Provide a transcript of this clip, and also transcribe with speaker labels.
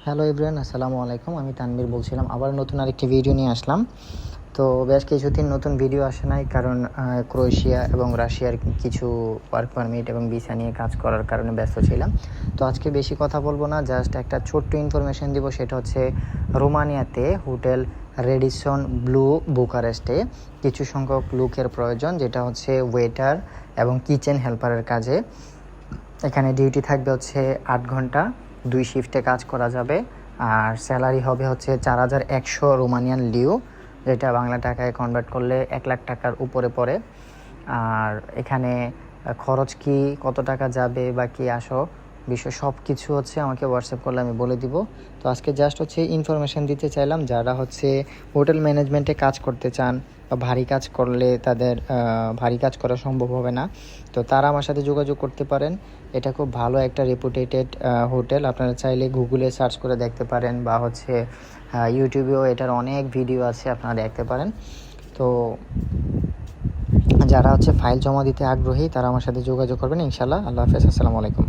Speaker 1: Hello everyone, আসসালামু আলাইকুম। আমি তানভীর বলছিলাম। আবার নতুন আরেকটি ভিডিও নিয়ে আসলাম। তো বেশ কিছুদিন নতুন ভিডিও আসে নাই, কারণ ক্রোয়েশিয়া এবং রাশিয়ার কিছু ওয়ার্ক পারমিট এবং ভিসা নিয়ে কাজ করার কারণে ব্যস্ত ছিলাম। তো আজকে বেশি কথা বলবো না, জাস্ট একটা ছোট্ট ইনফরমেশন দিব। সেটা হচ্ছে রোমানিয়াতে হোটেল রেডিসন ব্লু বুকারেস্টে কিছু সংখ্যক লোকের প্রয়োজন, যেটা হচ্ছে ওয়েটার এবং কিচেন হেল্পারের কাজে। এখানে ডিউটি থাকবে হচ্ছে 8 ঘন্টা, 2 শিফটে কাজ করা যাবে। আর স্যালারি হবে হচ্ছে 4100 রোমানিয়ান লিও, যেটা বাংলা টাকায় কনভার্ট করলে 1 লাখ টাকার উপরে পড়ে। আর এখানে খরচ কি, কত টাকা যাবে বা কি আসো বিষয় সব কিছু হচ্ছে আমাকে হোয়াটসঅ্যাপ করলে আমি বলে দিব। তো আজকে জাস্ট হচ্ছে ইনফরমেশান দিতে চাইলাম, যারা হচ্ছে হোটেল ম্যানেজমেন্টে কাজ করতে চান বা ভারী কাজ করলে তাদের ভারী কাজ করা সম্ভব হবে না, তো তারা আমার সাথে যোগাযোগ করতে পারেন। এটা খুব ভালো একটা রেপুটেটেড হোটেল। আপনারা চাইলে গুগলে সার্চ করে দেখতে পারেন, বা হচ্ছে ইউটিউবেও এটার অনেক ভিডিও আছে, আপনারা দেখতে পারেন। তো যারা হচ্ছে ফাইল জমা দিতে আগ্রহী তারা আমার সাথে যোগাযোগ করবেন ইনশাল্লাহ। আল্লাহ হাফেজ, আসসালামু আলাইকুম।